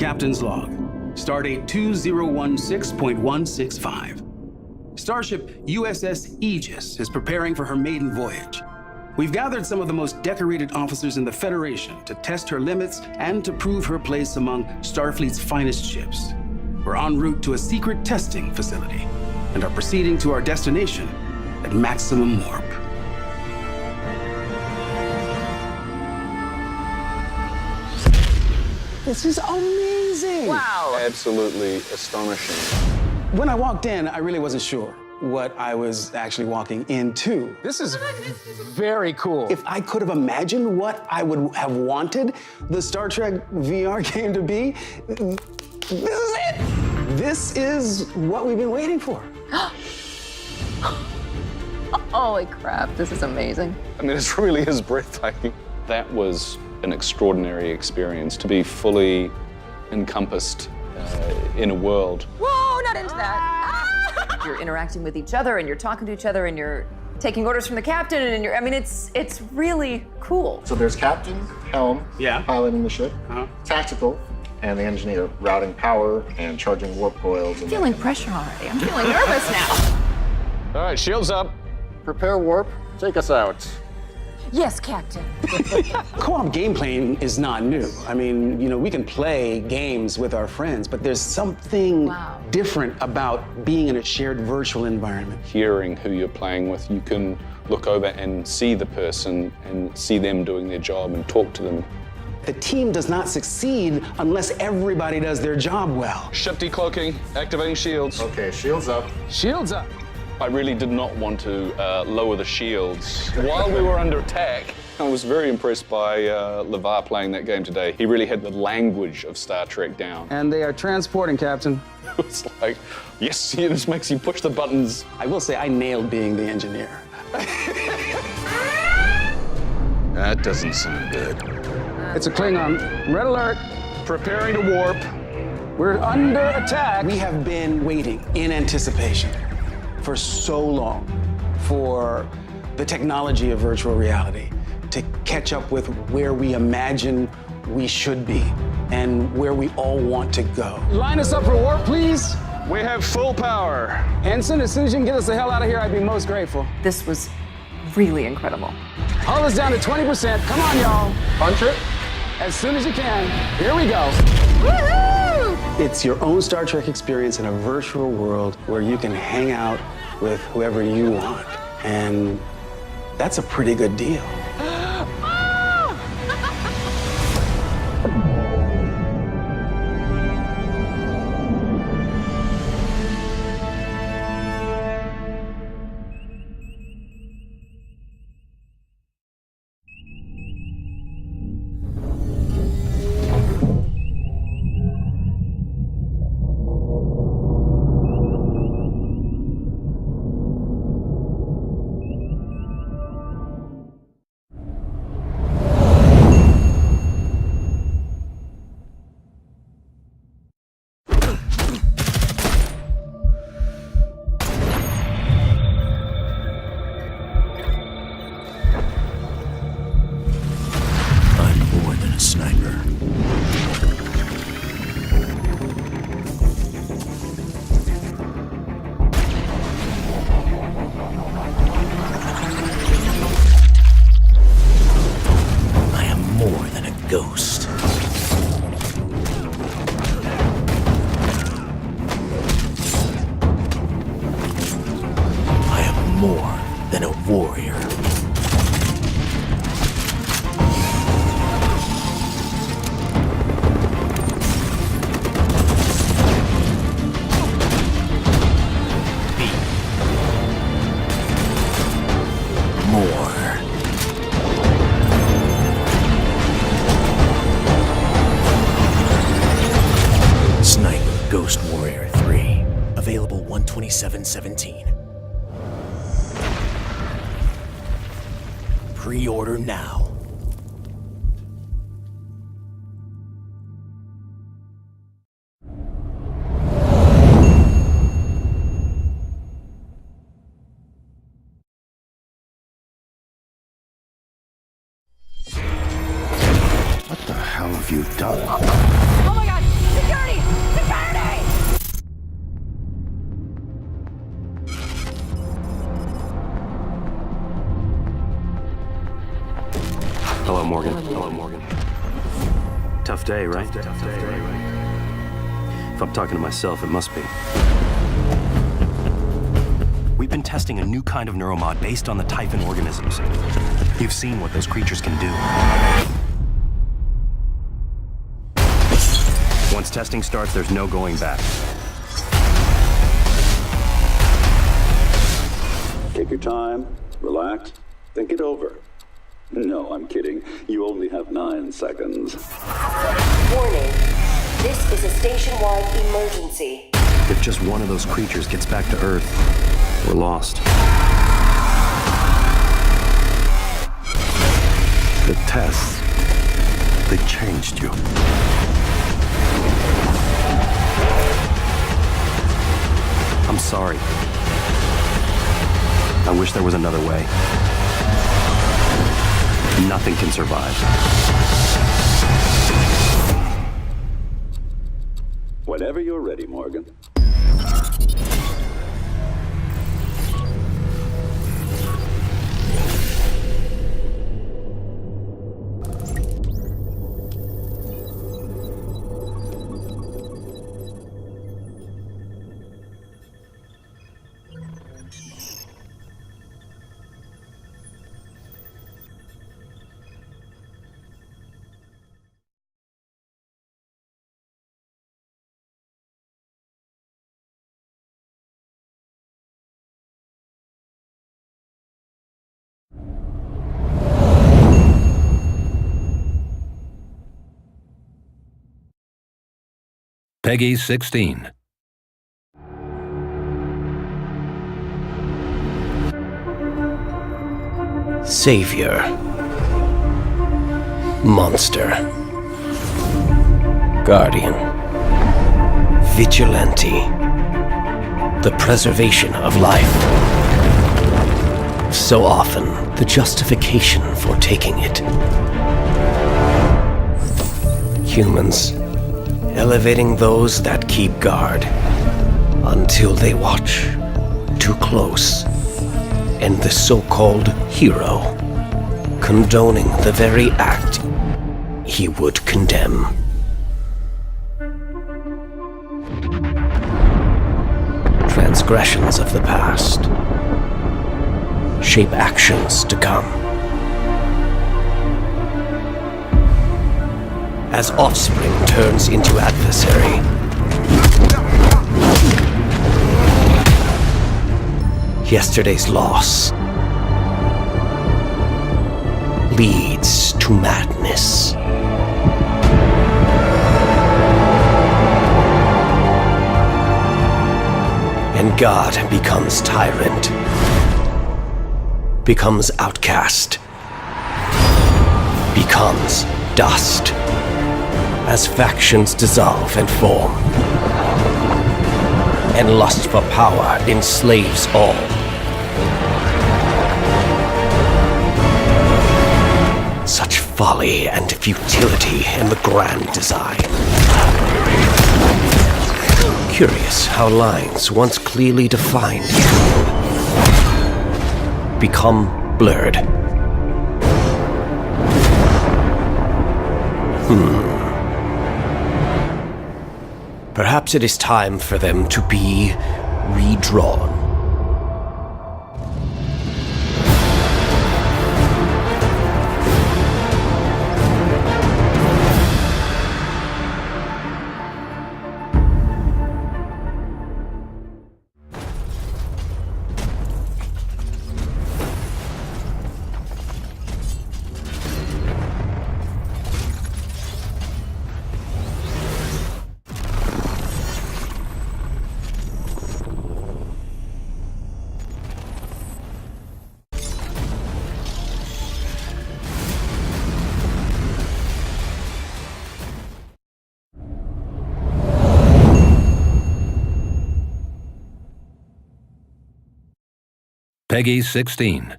Captain's log. Stardate 2016.165. Starship USS Aegis is preparing for her maiden voyage. We've gathered some of the most decorated officers in the Federation to test her limits and to prove her place among Starfleet's finest ships. We're en route to a secret testing facility and are proceeding to our destination at maximum warp. This is amazing! Wow! Absolutely astonishing. When I walked in, I really wasn't sure what I was actually walking into. This is very cool. If I could have imagined what I would have wanted the Star Trek VR game to be, this is it! This is what we've been waiting for. Holy crap, this is amazing. I mean, it really is breathtaking. That was an extraordinary experience, to be fully encompassed in a world. Whoa, not into that. You're interacting with each other and you're talking to each other and you're taking orders from the captain and I mean, it's really cool. So there's captain, helm, Yeah. piloting the ship, tactical, and the engineer routing power and charging warp coils. I'm feeling pressure already. I'm feeling nervous now. All right, shields up. Prepare warp, take us out. Yes, Captain. Co-op game playing is not new. I mean, you know, we can play games with our friends, but there's something different about being in a shared virtual environment. Hearing who you're playing with, you can look over and see the person and see them doing their job and talk to them. The team does not succeed unless everybody does their job well. Ship decloaking, activating shields. Okay, shields up. Shields up. I really did not want to lower the shields while we were under attack. I was very impressed by LeVar playing that game today. He really had the language of Star Trek down. And they are transporting, Captain. It's like, yes, it just makes you push the buttons. I will say I nailed being the engineer. That doesn't sound good. It's a Klingon. Red alert. Preparing to warp. We're under attack. We have been waiting in anticipation for so long for the technology of virtual reality to catch up with where we imagine we should be and where we all want to go. Line us up for warp, please. We have full power. Ensign, as soon as you can get us the hell out of here, I'd be most grateful. This was really incredible. Hold us down to 20%. Come on, y'all. Punch it. As soon as you can. Here we go. Woohoo! It's your own Star Trek experience in a virtual world where you can hang out with whoever you want. And that's a pretty good deal. Ghost. I am more than a warrior. Ghost Warrior 3, available 127.17. Pre-order now. What the hell have you done? Oh my God! Hello, Morgan. Hello, Morgan. Tough day, right? Tough day, right? If I'm talking to myself, it must be. We've been testing a new kind of neuromod based on the Typhon organisms. You've seen what those creatures can do. Once testing starts, there's no going back. Take your time, relax, think it over. No, I'm kidding. You only have 9 seconds. Warning. This is a station-wide emergency. If just one of those creatures gets back to Earth, we're lost. The tests, they changed you. I'm sorry. I wish there was another way. Nothing can survive. Whenever you're ready, Morgan. Peggy 16. Savior. Monster. Guardian. Vigilante. The preservation of life. So often, the justification for taking it. Humans, elevating those that keep guard until they watch too close, and the so-called hero condoning the very act he would condemn. Transgressions of the past shape actions to come. As offspring turns into adversary, yesterday's loss leads to madness. And God becomes tyrant, becomes outcast, becomes dust. As factions dissolve and form, and lust for power enslaves all. Such folly and futility in the grand design. Curious how lines once clearly defined become blurred. Perhaps it is time for them to be redrawn. Peggy 16.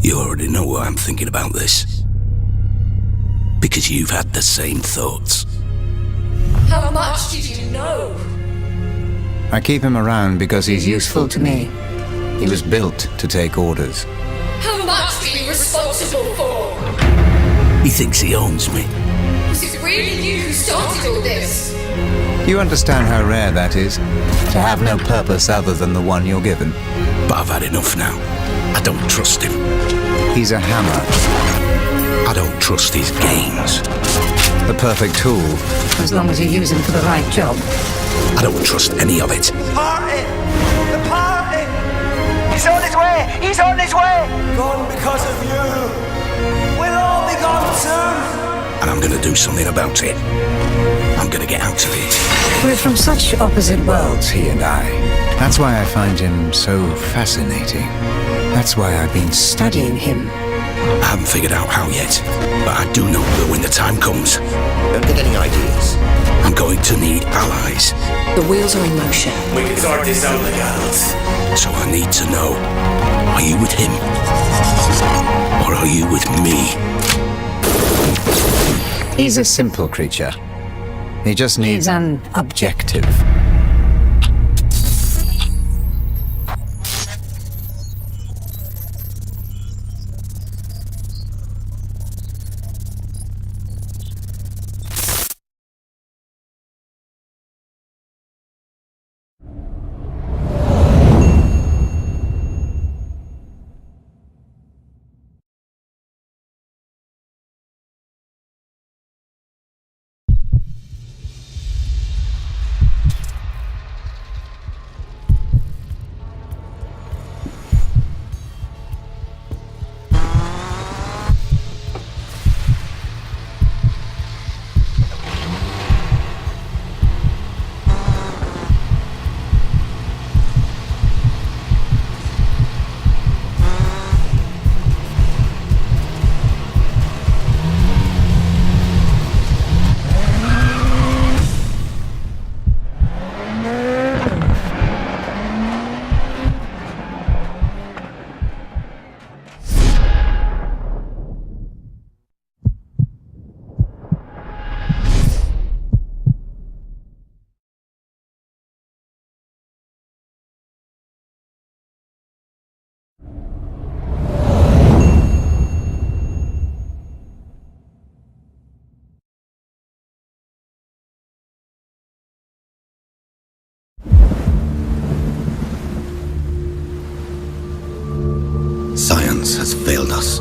You already know what I'm thinking about this. Because you've had the same thoughts. How much did you know? I keep him around because he's useful to me. He was built to take orders. How much are you responsible for? He thinks he owns me. Was it really you who started all this? You understand how rare that is? To have no purpose other than the one you're given. But I've had enough now. I don't trust him. He's a hammer. I don't trust his games. The perfect tool. As long as you use him for the right job. I don't trust any of it. Party! The party! He's on his way! He's on his way! Gone because of you! We'll all be gone soon! And I'm gonna do something about it. I'm gonna get out of it. We're from such opposite worlds, he and I. That's why I find him so fascinating. That's why I've been studying him. I haven't figured out how yet, but I do know that when the time comes... Don't get any ideas. I'm going to need allies. The wheels are in motion. We can sort this out, the girls. So I need to know, are you with him? Or are you with me? He's a simple creature. He just needs an objective. Science has failed us.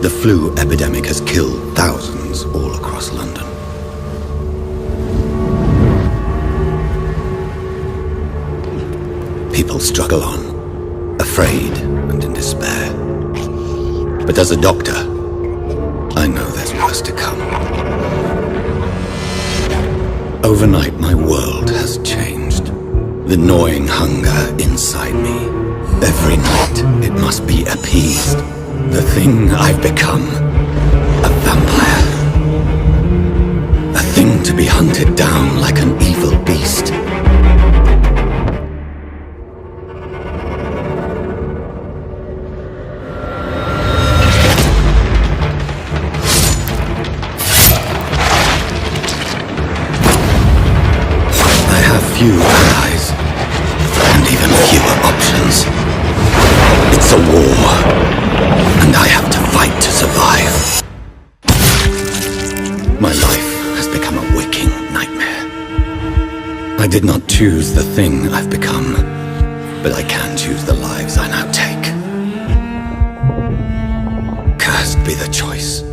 The flu epidemic has killed thousands all across London. People struggle on, afraid and in despair. But as a doctor, I know there's worse to come. Overnight, my world has changed. The gnawing hunger inside me. Every night, it must be appeased. The thing I've become. A vampire. A thing to be hunted down like an evil beast. I have few allies, and even fewer options. It's a war, and I have to fight to survive. My life has become a waking nightmare. I did not choose the thing I've become, but I can choose the lives I now take. Cursed be the choice.